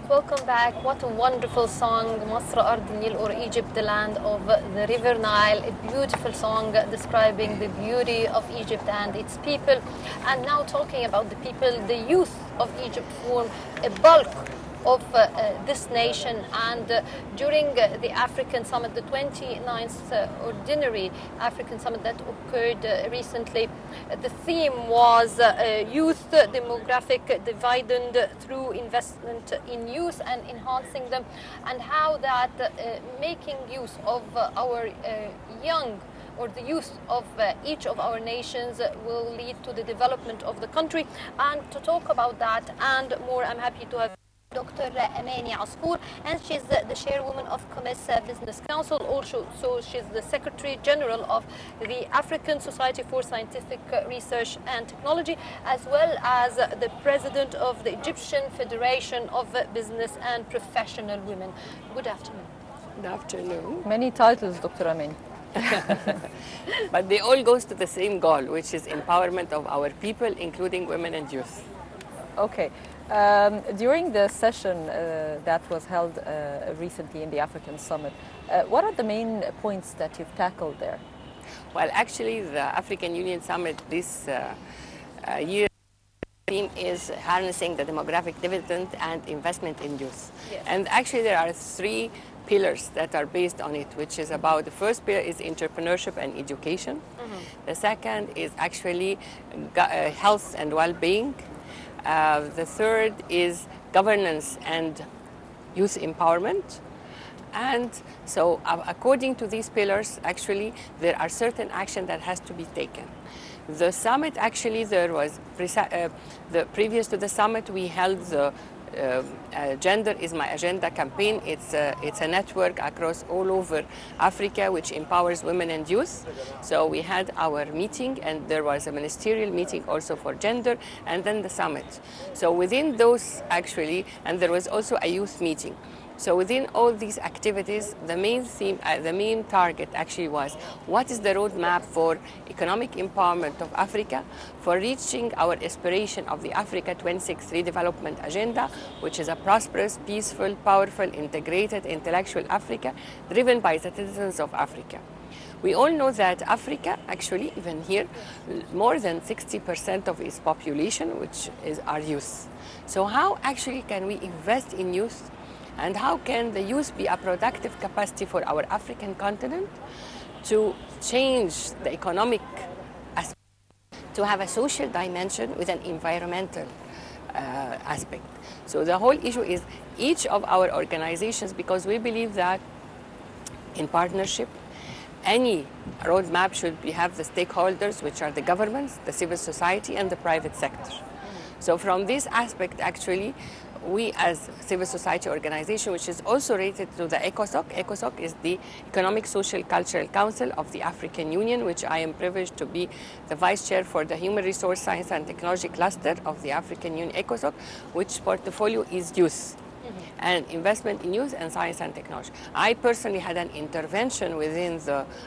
Welcome back. What a wonderful song, مصر أرض النيل, or Egypt, the land of the river Nile. A beautiful song describing the beauty of Egypt and its people. And now talking about the people, the youth of Egypt form a bulk of this nation, and during the African Summit, the 29th Ordinary African Summit that occurred recently, the theme was youth demographic dividend through investment in youth and enhancing them, and how that making use of our young or the youth of each of our nations will lead to the development of the country. And to talk about that and more, I'm happy to have Dr. Amani Asfour, and she's the chairwoman of COMES Business Council. Also, she's the Secretary General of the African Society for Scientific Research and Technology, as well as the President of the Egyptian Federation of Business and Professional Women. Good afternoon. Good afternoon. Many titles, Dr. Amani. But they all goes to the same goal, which is empowerment of our people, including women and youth. Okay. During the session that was held recently in the African Summit, what are the main points that you've tackled there? Well, actually, the African Union Summit this year theme is harnessing the demographic dividend and investment in youth. Yes. And actually, there are three pillars that are based on it, which is about the first pillar is entrepreneurship and education. Mm-hmm. The second is actually health and well-being. The third is governance and youth empowerment. And so according to these pillars, actually, there are certain action that has to be taken. The summit, actually, there was, previous to the summit, we held the Gender is My Agenda campaign. It's a network across all over Africa which empowers women and youth. So we had our meeting, and there was a ministerial meeting also for gender, and then the summit. So within those, actually, and there was also a youth meeting. So within all these activities, the main theme, the main target actually was, what is the roadmap for economic empowerment of Africa, for reaching our aspiration of the Africa 2063 development agenda, which is a prosperous, peaceful, powerful, integrated, intellectual Africa, driven by the citizens of Africa. We all know that Africa, actually, even here, more than 60% of its population, which is our youth. So how actually can we invest in youth? And how can the youth be a productive capacity for our African continent to change the economic aspect, to have a social dimension with an environmental aspect? So the whole issue is each of our organizations, because we believe that in partnership, any roadmap should have the stakeholders, which are the governments, the civil society, and the private sector. So from this aspect, actually, we as civil society organization, which is also rated to the ECOSOC. ECOSOC is the Economic, Social, Cultural Council of the African Union, which I am privileged to be the vice chair for the Human Resource Science and Technology cluster of the African Union ECOSOC, which portfolio is youth. And investment in youth and science and technology. I personally had an intervention within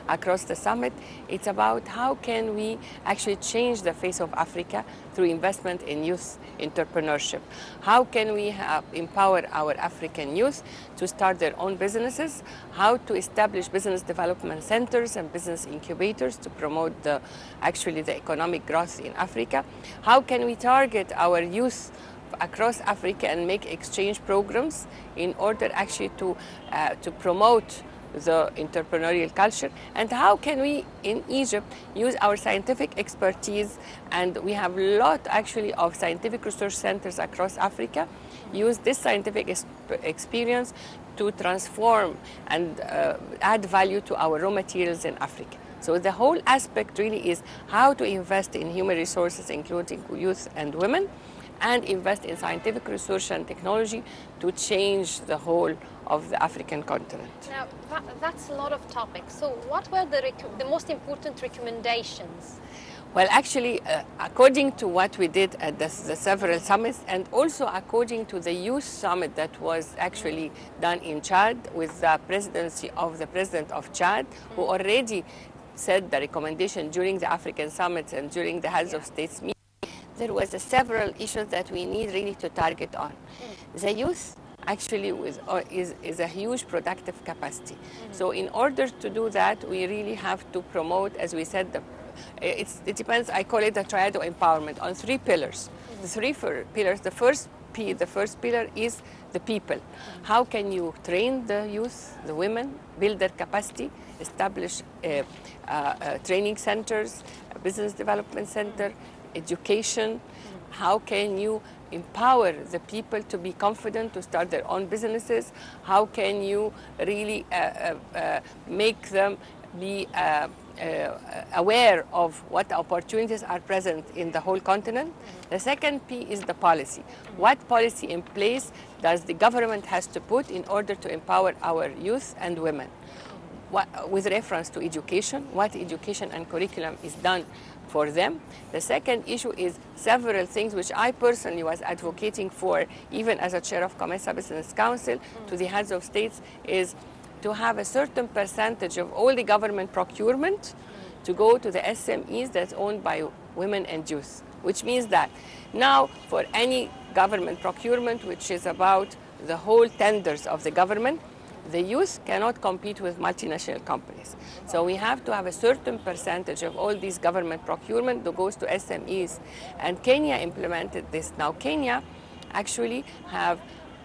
across the summit. It's about how can we actually change the face of Africa through investment in youth entrepreneurship. How can we empower our African youth to start their own businesses? How to establish business development centers and business incubators to promote actually the economic growth in Africa? How can we target our youth across Africa and make exchange programs in order actually to promote the entrepreneurial culture? And how can we in Egypt use our scientific expertise, and we have a lot actually of scientific research centers across Africa, use this scientific experience to transform and add value to our raw materials in Africa. So the whole aspect really is how to invest in human resources, including youth and women, and invest in scientific research and technology to change the whole of the African continent. Now, that's a lot of topics. So what were the most important recommendations? Well, actually, according to what we did at the several summits, and also according to the youth summit that was actually done in Chad with the presidency of the president of Chad, who already said the recommendation during the African summits and during the heads of states meeting, there was several issues that we need really to target on. The youth actually is a huge productive capacity. So in order to do that, we really have to promote, as we said, it depends, I call it the triad of empowerment, on 3 pillars. The 3 pillars, the first pillar is the people. How can you train the youth, the women, build their capacity, establish training centers, a business development center, education? How can you empower the people to be confident to start their own businesses? How can you really make them be aware of what opportunities are present in the whole continent? The second P is the policy. What policy in place does the government has to put in order to empower our youth and women? With reference to education, what education and curriculum is done for them. The second issue is several things which I personally was advocating for, even as a chair of COMESA Business Council, to the heads of states, is to have a certain percentage of all the government procurement to go to the SMEs that's owned by women and youth, which means that now for any government procurement, which is about the whole tenders of the government, the youth cannot compete with multinational companies. So we have to have a certain percentage of all these government procurement that goes to SMEs. And Kenya implemented this. Now Kenya actually have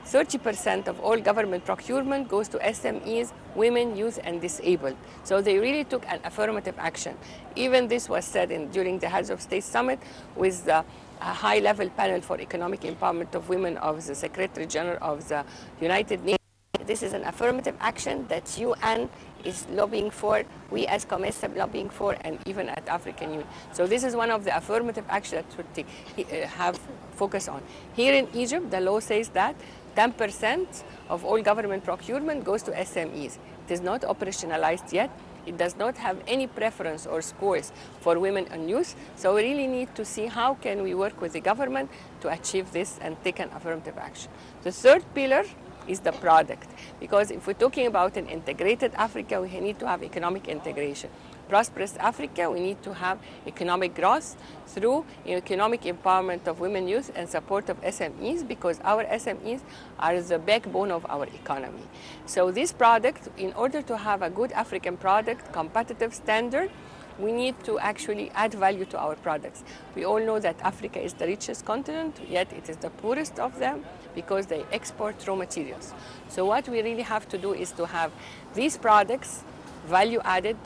30% of all government procurement goes to SMEs, women, youth, and disabled. So they really took an affirmative action. Even this was said during the Heads of State Summit with the high-level panel for economic empowerment of women of the Secretary General of the United Nations. This is an affirmative action that UN is lobbying for, we as COMESA lobbying for, and even at African Union. So this is one of the affirmative actions that we have focus on. Here in Egypt, the law says that 10% of all government procurement goes to SMEs. It is not operationalized yet. It does not have any preference or scores for women and youth. So we really need to see how can we work with the government to achieve this and take an affirmative action. The third pillar is the product, because if we're talking about an integrated Africa, we need to have economic integration. Prosperous Africa, we need to have economic growth through economic empowerment of women, youth, and support of SMEs, because our SMEs are the backbone of our economy. So this product, in order to have a good African product, competitive standard, we need to actually add value to our products. We all know that Africa is the richest continent, yet it is the poorest of them because they export raw materials. So what we really have to do is to have these products value added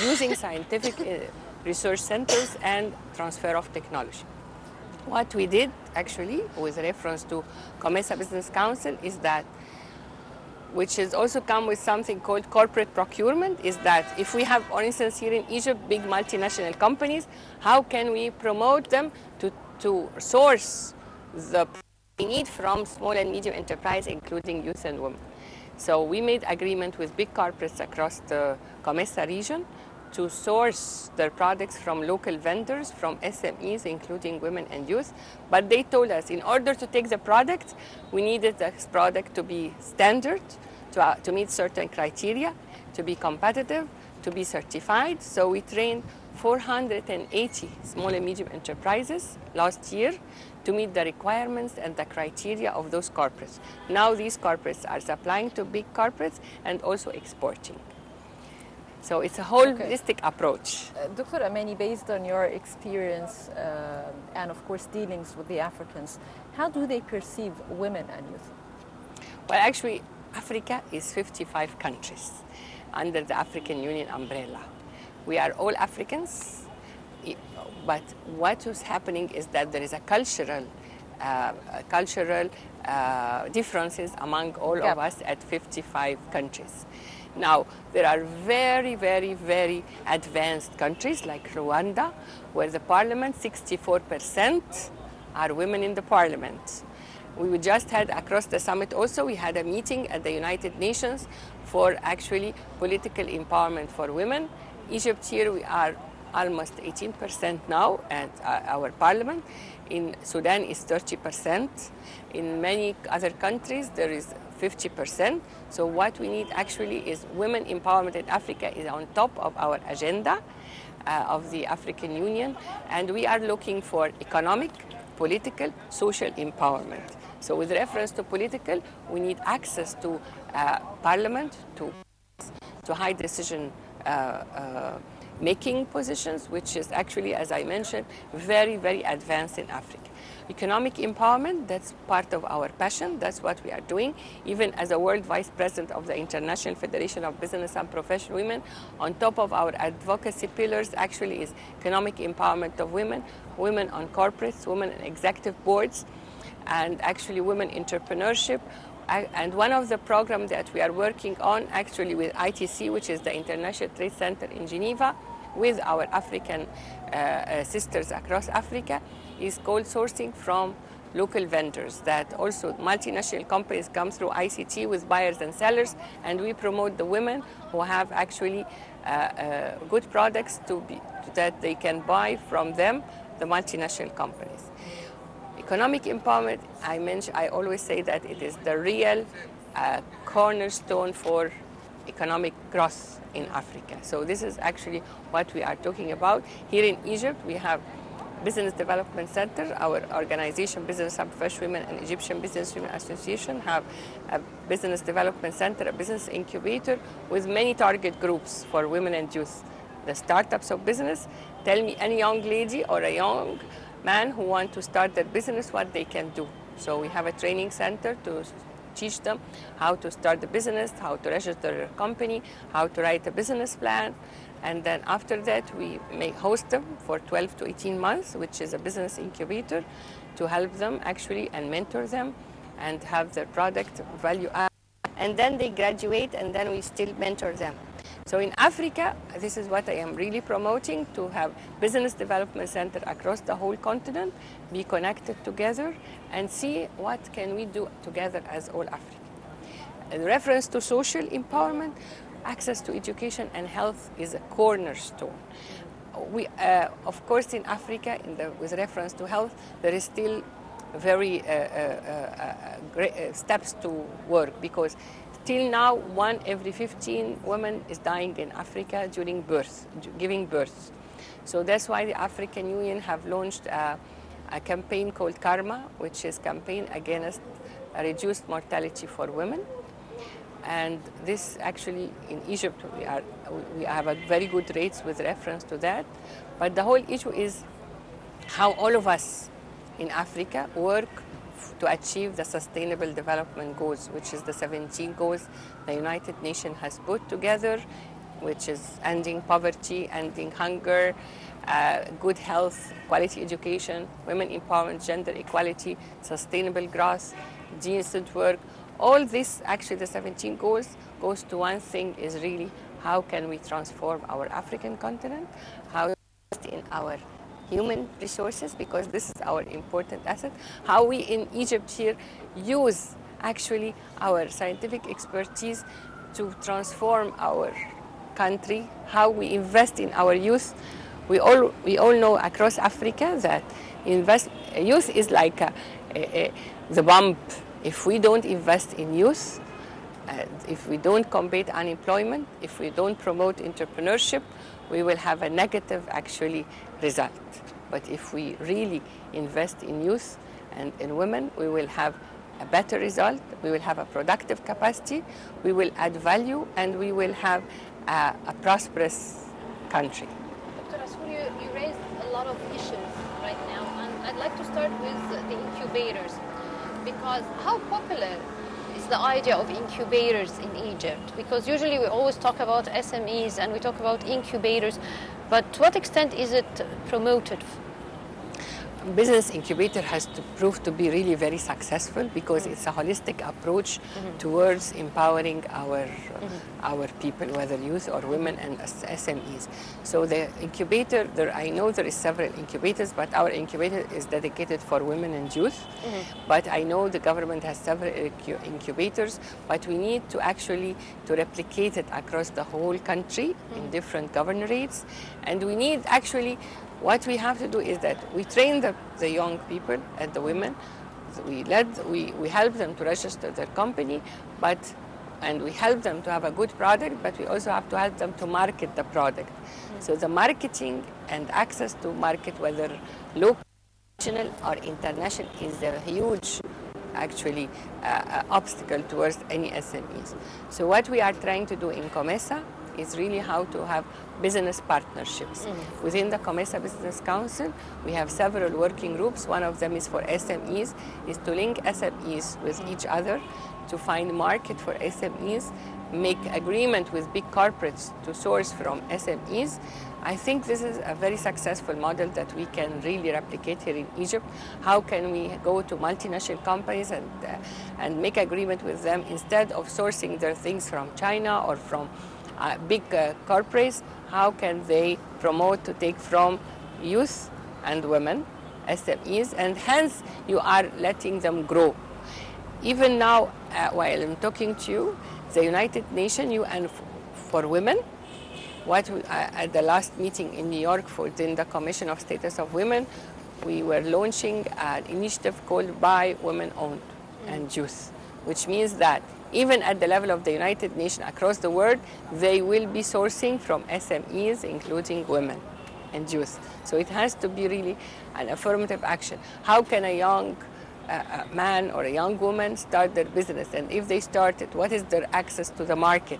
using scientific research centers and transfer of technology. What we did actually with reference to COMESA Business Council is that, which has also come with something called corporate procurement, is that if we have, for instance, here in Egypt, big multinational companies, how can we promote them to source the need from small and medium enterprise, including youth and women? So we made agreement with big corporates across the COMESA region to source their products from local vendors, from SMEs, including women and youth. But they told us in order to take the product, we needed this product to be standard, to meet certain criteria, to be competitive, to be certified. So we trained 480 small and medium enterprises last year to meet the requirements and the criteria of those corporates. Now these corporates are supplying to big corporates and also exporting. So it's a holistic approach. Dr. Amani, based on your experience and of course dealings with the Africans, how do they perceive women and youth? Well, actually, Africa is 55 countries under the African Union umbrella. We are all Africans, but what is happening is that there is a cultural differences among all of us at 55 countries. Now, there are very, very, very advanced countries like Rwanda, where the parliament, 64% are women in the parliament. We just had, across the summit also, we had a meeting at the United Nations for actually political empowerment for women. Egypt here, we are almost 18% now at our parliament. In Sudan is 30%. In many other countries, there is 50%. So what we need actually is women empowerment in Africa is on top of our agenda of the African Union. And we are looking for economic, political, social empowerment. So with reference to political, we need access to parliament, to high decision making positions, which is actually, as I mentioned, very, very advanced in Africa. Economic empowerment, that's part of our passion. That's what we are doing. Even as a world vice president of the International Federation of Business and Professional Women, on top of our advocacy pillars actually is economic empowerment of women, women on corporates, women in executive boards, and actually women entrepreneurship. And one of the programs that we are working on actually with ITC, which is the International Trade Center in Geneva, with our African sisters across Africa, is called sourcing from local vendors, that also multinational companies come through ICT with buyers and sellers, and we promote the women who have actually good products that they can buy from them, the multinational companies. Economic empowerment, I always say that it is the real cornerstone for economic growth in Africa. So this is actually what we are talking about. Here in Egypt, we have Business Development Center. Our organization, Business and Professional Women and Egyptian Business Women Association, have a Business Development Center, a business incubator with many target groups for women and youth. The startups of business. Tell me any young lady or a young man who want to start their business, what they can do. So we have a training center to teach them how to start the business, how to register a company, how to write a business plan. And then after that, we may host them for 12 to 18 months, which is a business incubator, to help them actually and mentor them and have their product value add. And then they graduate, and then we still mentor them. So in Africa, this is what I am really promoting, to have business development center across the whole continent, be connected together, and see what can we do together as all Africa. In reference to social empowerment, access to education and health is a cornerstone. We, of course, in Africa, with reference to health, there is still very great steps to work, because till now, 1 every 15 women is dying in Africa during birth, giving birth. So that's why the African Union have launched a campaign called Karma, which is campaign against a reduced mortality for women. And this actually, in Egypt, we have a very good rates with reference to that. But the whole issue is how all of us in Africa work to achieve the Sustainable Development Goals, which is the 17 goals the United Nations has put together, which is ending poverty, ending hunger, good health, quality education, women empowerment, gender equality, sustainable growth, decent work. All this, actually the 17 goals, goes to one thing, is really how can we transform our African continent, how in our human resources, because this is our important asset, how we in Egypt here use actually our scientific expertise to transform our country, how we invest in our youth. We all know across Africa that youth is like the bomb. If we don't invest in youth, if we don't combat unemployment, if we don't promote entrepreneurship, we will have a negative actually result. But if we really invest in youth and in women, we will have a better result, we will have a productive capacity, we will add value, and we will have a prosperous country. Dr. Rasool, you raised a lot of issues right now, and I'd like to start with the incubators, because how popular is the idea of incubators in Egypt? Because usually we always talk about SMEs and we talk about incubators, but to what extent is it promoted? Business incubator has to prove to be really very successful, because it's a holistic approach towards empowering our people, whether youth or women and SMEs. So the incubator, I know there is several incubators, but our incubator is dedicated for women and youth. But I know the government has several incubators, but we need to actually to replicate it across the whole country in different governorates. And we need actually, what we have to do is that we train the young people and the women. We help them to register their company, and we help them to have a good product, but we also have to help them to market the product. So the marketing and access to market, whether local, national or international, is a huge actually obstacle towards any SMEs. So what we are trying to do in COMESA is really how to have business partnerships. Within the COMESA Business Council, we have several working groups. One of them is for SMEs, is to link SMEs with each other to find market for SMEs, make agreement with big corporates to source from SMEs. I think this is a very successful model that we can really replicate here in Egypt. How can we go to multinational companies and make agreement with them instead of sourcing their things from China or from big corporates? How can they promote to take from youth and women, SMEs, and hence you are letting them grow. Even now, while I'm talking to you, the United Nations UN for Women, at the last meeting in New York within the Commission of Status of Women, we were launching an initiative called By Women Owned and Youth, which means that even at the level of the United Nations across the world, they will be sourcing from SMEs, including women and youth. So it has to be really an affirmative action. How can a young man or a young woman start their business? And if they start it, what is their access to the market?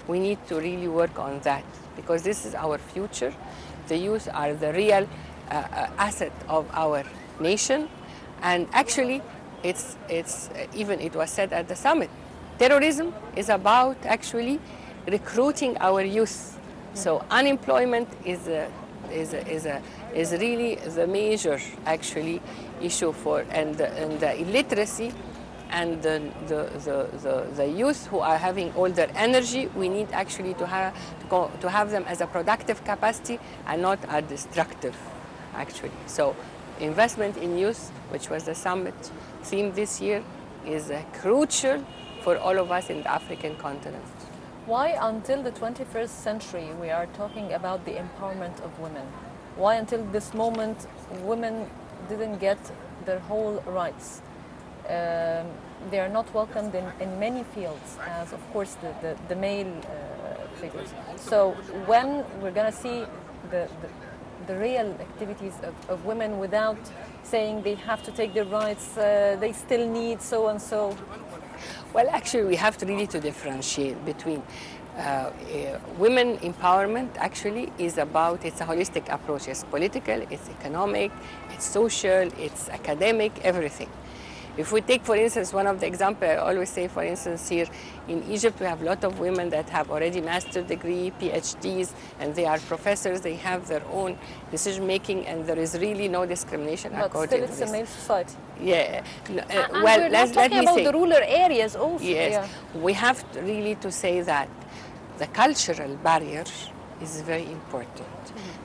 We need to really work on that because this is our future. The youth are the real asset of our nation. And actually, it was said at the summit, terrorism is about actually recruiting our youth. So unemployment is really the major actually issue for, and the illiteracy and the youth who are having all their energy, we need actually to have them as a productive capacity and not a destructive actually. So investment in youth, which was the summit theme this year, is crucial for all of us in the African continent. Why until the 21st century we are talking about the empowerment of women? Why until this moment women didn't get their whole rights? They are not welcomed in many fields as, of course, the male figures. So when we're going to see the real activities of women without saying they have to take their rights, they still need so and so? Well, actually, we have to really to differentiate between women empowerment. Actually, is about, it's a holistic approach. It's political, it's economic, it's social, it's academic, everything. If we take, for instance, one of the examples I always say, for instance, here in Egypt, we have a lot of women that have already master's degree, PhDs, and they are professors. They have their own decision-making, and there is really no discrimination according to this. But still, it's a male society. Yeah. And well, we're let talking me about say, the rural areas also. yes, Yeah. we have really to say that the cultural barrier is very important.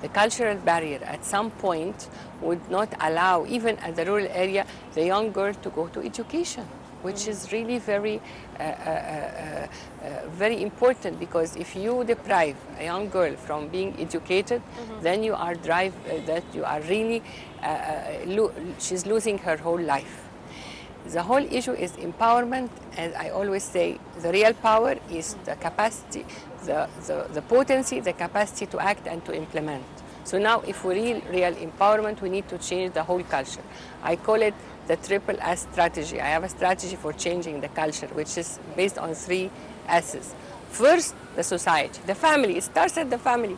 The cultural barrier at some point would not allow, even at the rural area, the young girl to go to education, which is really very, very important, because if you deprive a young girl from being educated, then you are really, she's losing her whole life. The whole issue is empowerment, and I always say the real power is the capacity, the potency, the capacity to act and to implement. So now if we real empowerment, we need to change the whole culture. I call it the triple S strategy. I have a strategy for changing the culture, which is based on 3 S's. First, the society, the family. It starts at the family.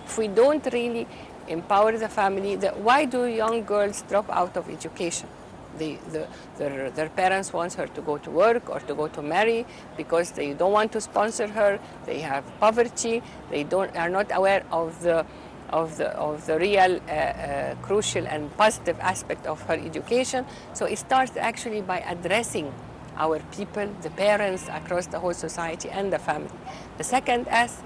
If we don't really empower the family, why do young girls drop out of education? Their parents want her to go to work or to go to marry because they don't want to sponsor her. They have poverty. They are not aware of the real crucial and positive aspect of her education. So it starts actually by addressing our people, the parents across the whole society, and the family. The second S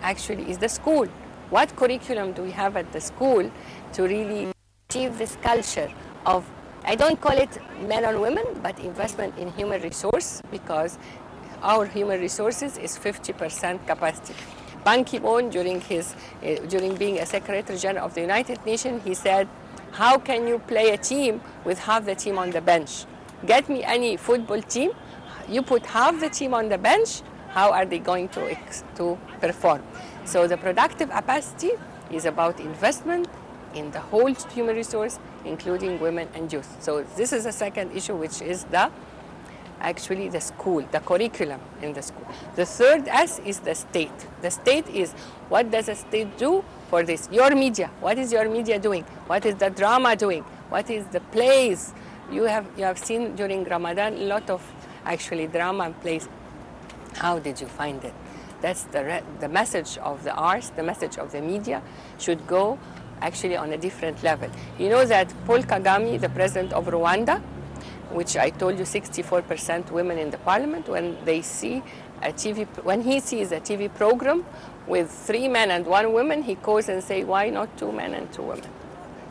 actually is the school. What curriculum do we have at the school to really achieve this culture of, I don't call it men or women, but investment in human resource, because our human resources is 50% capacity. Ban Ki-moon, during being a Secretary General of the United Nations, he said, how can you play a team with half the team on the bench? Get me any football team, you put half the team on the bench, how are they going to perform? So the productive capacity is about investment in the whole human resource, including women and youth. So this is the second issue, which is the actually the school, the curriculum in the school. The third S is the state. The state is, what does the state do for this? Your media, what is your media doing? What is the drama doing? What is the plays? You have seen during Ramadan a lot of actually drama and plays. How did you find it? That's the message of the arts, the message of the media should go actually on a different level. You know that Paul Kagame, the president of Rwanda, which I told you 64% women in the parliament, when he sees a TV program with 3 men and 1 woman, he goes and say, why not 2 men and 2 women?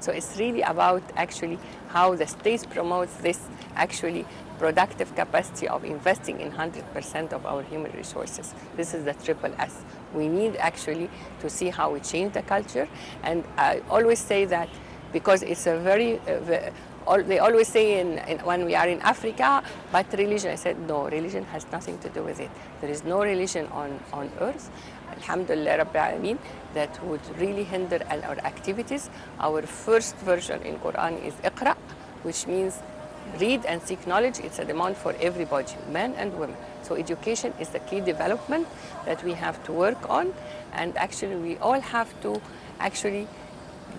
So it's really about actually how the state promotes this actually productive capacity of investing in 100% of our human resources. This is the triple S. We need actually to see how we change the culture. And I always say that because it's a very, they always say when we are in Africa, but religion, I said, no, religion has nothing to do with it. There is no religion on earth, alhamdulillah Rabbil Alameen, that would really hinder our activities. Our first version in Quran is Iqra, which means read and seek knowledge. It's a demand for everybody, men and women. So education is the key development that we have to work on, and actually we all have to actually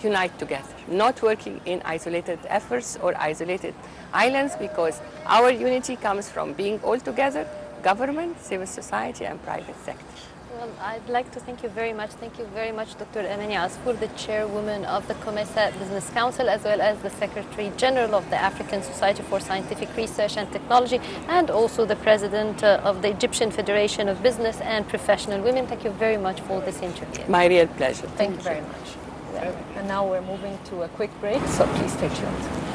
unite together, not working in isolated efforts or isolated islands, because our unity comes from being all together, government, civil society and private sector. Well, I'd like to thank you very much. Thank you very much, Dr. Amani Asfour, the chairwoman of the COMESA Business Council, as well as the Secretary General of the African Society for Scientific Research and Technology, and also the President of the Egyptian Federation of Business and Professional Women. Thank you very much for this interview. My real pleasure. Thank you very much. And now we're moving to a quick break, so please stay tuned.